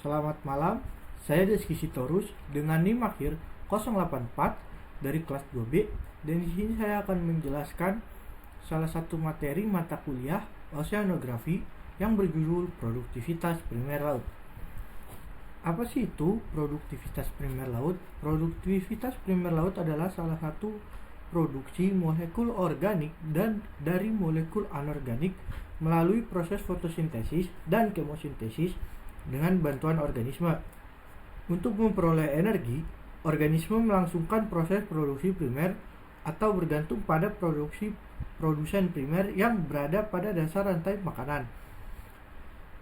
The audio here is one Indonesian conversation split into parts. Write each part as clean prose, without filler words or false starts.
Selamat malam, saya Deski Sitorus dengan NIM akhir 084 dari kelas 2B, dan di sini saya akan menjelaskan salah satu materi mata kuliah oceanografi yang berjudul produktivitas primer laut. Apa sih itu produktivitas primer laut? Produktivitas primer laut adalah salah satu produksi molekul organik dan dari molekul anorganik melalui proses fotosintesis dan kemosintesis dengan bantuan organisme. Untuk memperoleh energi, organisme melangsungkan proses produksi primer atau bergantung pada produsen primer yang berada pada dasar rantai makanan.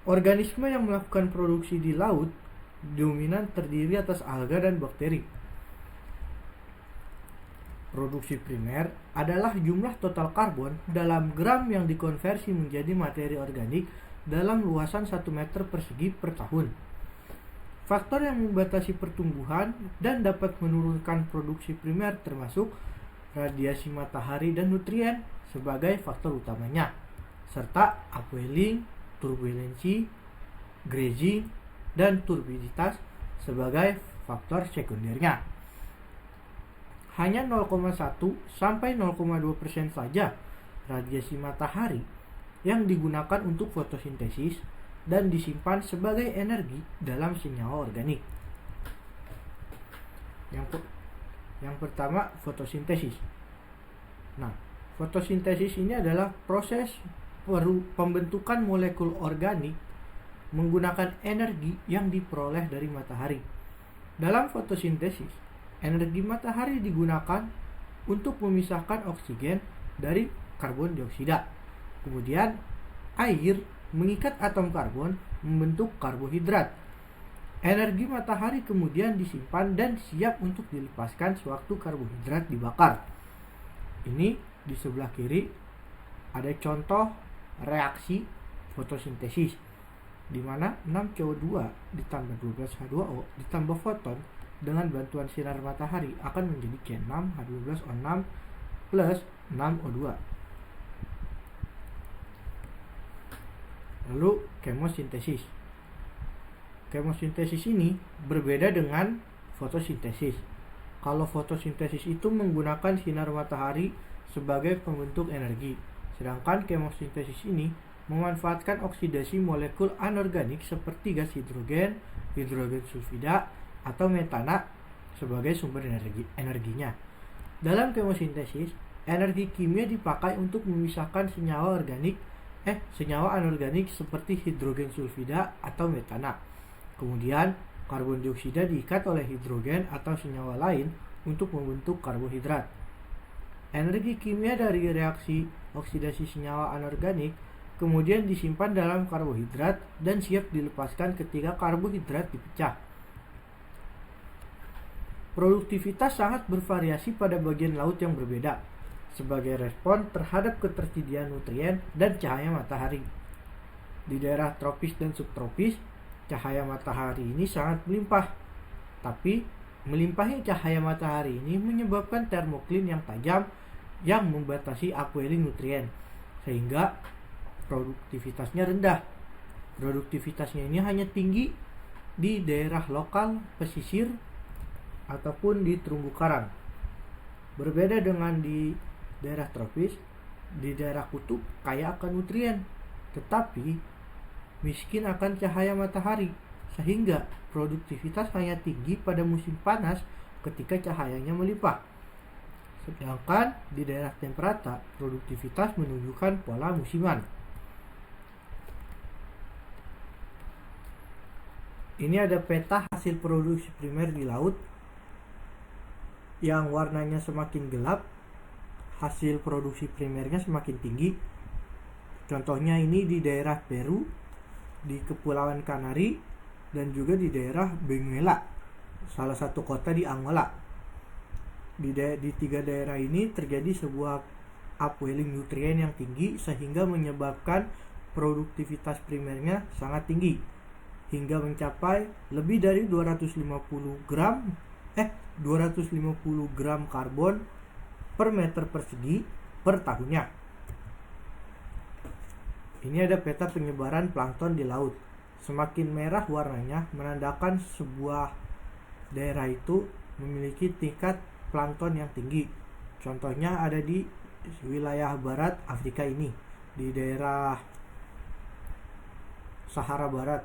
Organisme yang melakukan produksi di laut dominan terdiri atas alga dan bakteri. Produksi primer adalah jumlah total karbon dalam gram yang dikonversi menjadi materi organik dalam luasan 1 meter persegi per tahun. Faktor yang membatasi pertumbuhan dan dapat menurunkan produksi primer termasuk radiasi matahari dan nutrien sebagai faktor utamanya, serta upwelling, turbulensi, grazing, dan turbiditas sebagai faktor sekundernya. Hanya 0,1 sampai 0,2% saja radiasi matahari yang digunakan untuk fotosintesis dan disimpan sebagai energi dalam senyawa organik. Yang pertama, fotosintesis. Nah, fotosintesis ini adalah proses pembentukan molekul organik menggunakan energi yang diperoleh dari matahari. Dalam fotosintesis, energi matahari digunakan untuk memisahkan oksigen dari karbon dioksida. Kemudian, air mengikat atom karbon membentuk karbohidrat. Energi matahari kemudian disimpan dan siap untuk dilepaskan sewaktu karbohidrat dibakar. Ini di sebelah kiri ada contoh reaksi fotosintesis, di mana 6CO2 ditambah 12H2O ditambah foton dengan bantuan sinar matahari akan menjadi K6H12O6 plus 6O2. Lalu kemosintesis. Kemosintesis ini berbeda dengan fotosintesis. Kalau fotosintesis itu menggunakan sinar matahari sebagai pembentuk energi, sedangkan kemosintesis ini memanfaatkan oksidasi molekul anorganik seperti gas hidrogen, hidrogen sulfida, atau metana sebagai sumber energinya. Dalam kemosintesis, energi kimia dipakai untuk memisahkan senyawa anorganik seperti hidrogen sulfida atau metana. Kemudian, karbon dioksida diikat oleh hidrogen atau senyawa lain untuk membentuk karbohidrat. Energi kimia dari reaksi oksidasi senyawa anorganik kemudian disimpan dalam karbohidrat dan siap dilepaskan ketika karbohidrat dipecah. Produktivitas sangat bervariasi pada bagian laut yang berbeda sebagai respon terhadap ketersediaan nutrien dan cahaya matahari. Di daerah tropis dan subtropis, cahaya matahari ini sangat melimpah. Tapi, melimpahnya cahaya matahari ini menyebabkan termoklin yang tajam yang membatasi upwelling nutrien, sehingga produktivitasnya rendah. Produktivitasnya ini hanya tinggi di daerah lokal pesisir ataupun di terumbu karang. Berbeda dengan di daerah tropis, di daerah kutub kaya akan nutrien, tetapi miskin akan cahaya matahari, sehingga produktivitas hanya tinggi pada musim panas ketika cahayanya melimpah. Sedangkan di daerah temperata, produktivitas menunjukkan pola musiman. Ini ada peta hasil produksi primer di laut. Yang warnanya semakin gelap, hasil produksi primernya semakin tinggi. Contohnya ini di daerah Peru, di Kepulauan Kanari, dan juga di daerah Benguela, salah satu kota di Angola. Di 3 daerah ini terjadi sebuah upwelling nutrien yang tinggi sehingga menyebabkan produktivitas primernya sangat tinggi hingga mencapai lebih dari 250 gram karbon per meter persegi per tahunnya. Ini ada peta penyebaran plankton di laut. Semakin merah warnanya menandakan sebuah daerah itu memiliki tingkat plankton yang tinggi. Contohnya ada di wilayah barat Afrika ini, di daerah Sahara Barat.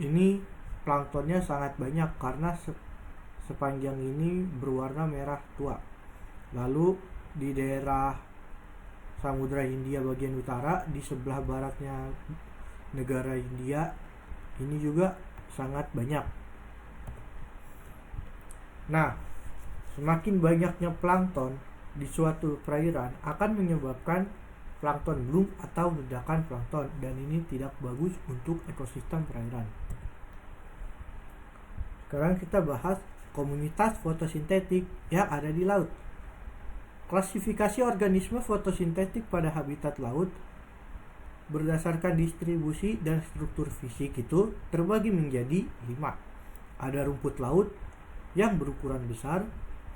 Ini planktonnya sangat banyak karena sepanjang ini berwarna merah tua. Lalu di daerah Samudra Hindia bagian utara, di sebelah baratnya negara India, ini juga sangat banyak. Nah, semakin banyaknya plankton di suatu perairan akan menyebabkan plankton bloom atau ledakan plankton, dan ini tidak bagus untuk ekosistem perairan. Sekarang kita bahas komunitas fotosintetik yang ada di laut. Klasifikasi organisme fotosintetik pada habitat laut berdasarkan distribusi dan struktur fisik itu terbagi menjadi 5. Ada rumput laut yang berukuran besar,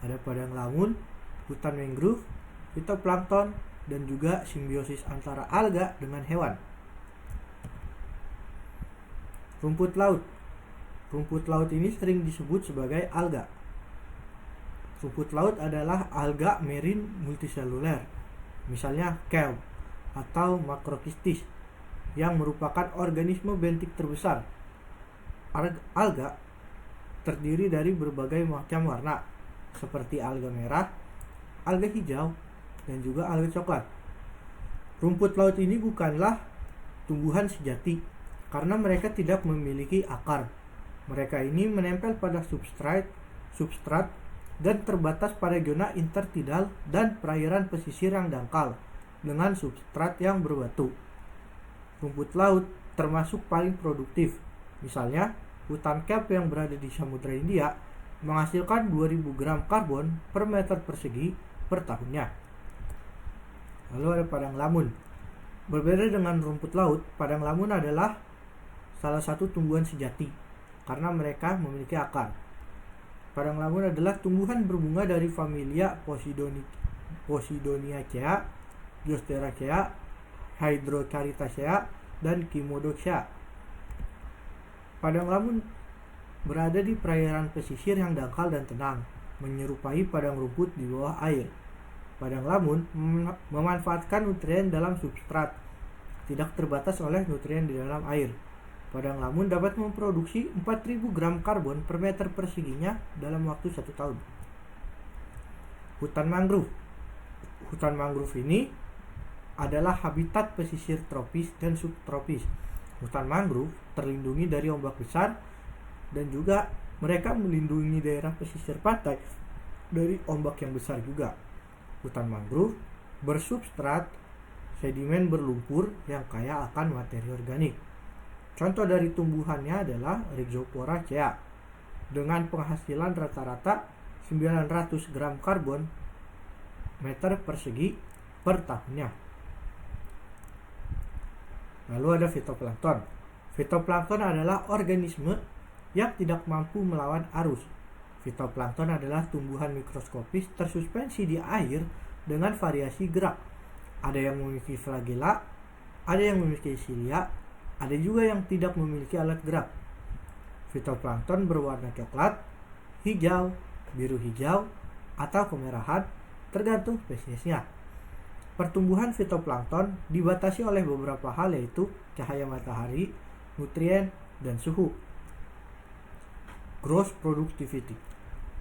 ada padang lamun, hutan mangrove, fitoplankton, dan juga simbiosis antara alga dengan hewan. Rumput laut. Rumput laut ini sering disebut sebagai alga. Rumput laut adalah alga marine multiseluler, misalnya kelp atau Macrokystis, yang merupakan organisme bentik terbesar. Alga terdiri dari berbagai macam warna, seperti alga merah, alga hijau, dan juga alga coklat. Rumput laut ini bukanlah tumbuhan sejati, karena mereka tidak memiliki akar. Mereka ini menempel pada substrat dan terbatas pada zona intertidal dan perairan pesisir yang dangkal dengan substrat yang berbatu. Rumput laut termasuk paling produktif. Misalnya, hutan kelp yang berada di Samudra Hindia menghasilkan 2000 gram karbon per meter persegi per tahunnya. Lalu ada padang lamun. Berbeda dengan rumput laut, padang lamun adalah salah satu tumbuhan sejati karena mereka memiliki akar. Padang lamun adalah tumbuhan berbunga dari familia Posidoniacea, Zosteraceae, Hydrocharitacea, dan Chimodoxea. Padang lamun berada di perairan pesisir yang dangkal dan tenang, menyerupai padang rumput di bawah air. Padang lamun memanfaatkan nutrien dalam substrat, tidak terbatas oleh nutrien di dalam air. Padang lamun dapat memproduksi 4000 gram karbon per meter perseginya dalam waktu 1 tahun. Hutan mangrove. Hutan mangrove ini adalah habitat pesisir tropis dan subtropis. Hutan mangrove terlindungi dari ombak besar, dan juga mereka melindungi daerah pesisir pantai dari ombak yang besar juga. Hutan mangrove bersubstrat sedimen berlumpur yang kaya akan materi organik. Contoh dari tumbuhannya adalah Rhizophoracea dengan penghasilan rata-rata 900 gram karbon meter persegi per tahunnya. Lalu ada fitoplankton. Fitoplankton adalah organisme yang tidak mampu melawan arus. Fitoplankton adalah tumbuhan mikroskopis tersuspensi di air dengan variasi gerak. Ada yang memiliki flagela, ada yang memiliki silia, ada juga yang tidak memiliki alat gerak. Fitoplankton berwarna coklat, hijau, biru hijau, atau kemerahan, tergantung spesiesnya. Pertumbuhan fitoplankton dibatasi oleh beberapa hal, yaitu cahaya matahari, nutrien, dan suhu. Gross productivity.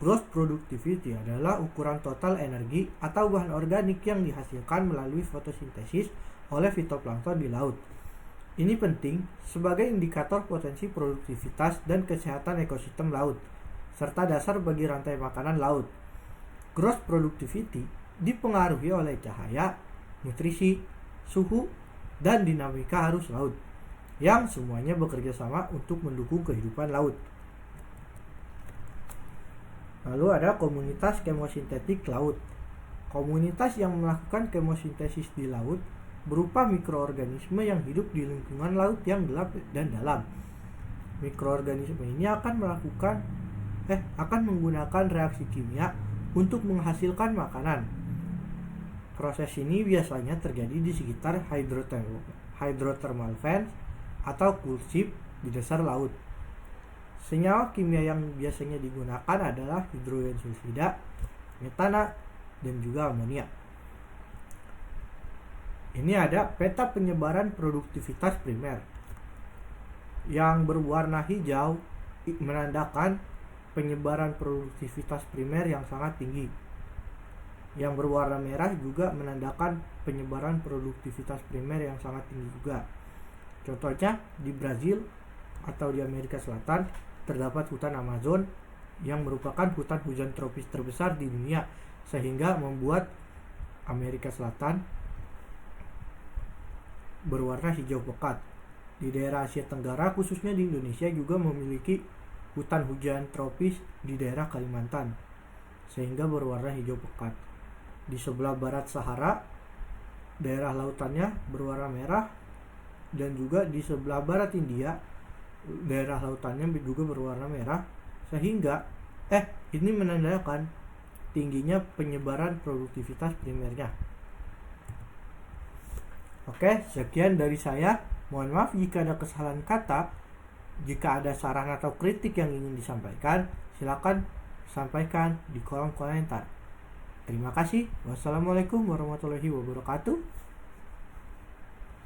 Gross productivity adalah ukuran total energi atau bahan organik yang dihasilkan melalui fotosintesis oleh fitoplankton di laut. Ini penting sebagai indikator potensi produktivitas dan kesehatan ekosistem laut, serta dasar bagi rantai makanan laut. Gross productivity dipengaruhi oleh cahaya, nutrisi, suhu, dan dinamika arus laut, yang semuanya bekerja sama untuk mendukung kehidupan laut. Lalu ada komunitas kemosintetik laut. Komunitas yang melakukan kemosintesis di laut berupa mikroorganisme yang hidup di lingkungan laut yang gelap dan dalam. Mikroorganisme ini akan menggunakan reaksi kimia untuk menghasilkan makanan. Proses ini biasanya terjadi di sekitar hydrothermal vents atau cool ship di dasar laut. Senyawa kimia yang biasanya digunakan adalah hidrogen sulfida, metana, dan juga amonia. Ini ada peta penyebaran produktivitas primer. Yang berwarna hijau menandakan penyebaran produktivitas primer yang sangat tinggi. Yang berwarna merah juga menandakan penyebaran produktivitas primer yang sangat tinggi juga. Contohnya di Brazil atau di Amerika Selatan terdapat hutan Amazon yang merupakan hutan hujan tropis terbesar di dunia, sehingga membuat Amerika Selatan berwarna hijau pekat. Di daerah Asia Tenggara, khususnya di Indonesia, juga memiliki hutan hujan tropis di daerah Kalimantan, sehingga berwarna hijau pekat. Di sebelah barat Sahara, daerah lautannya berwarna merah, dan juga di sebelah barat India, daerah lautannya juga berwarna merah, sehingga ini menandakan tingginya penyebaran produktivitas primernya. Oke, sekian dari saya. Mohon maaf jika ada kesalahan kata. Jika ada saran atau kritik yang ingin disampaikan, silakan sampaikan di kolom komentar. Terima kasih. Wassalamualaikum warahmatullahi wabarakatuh.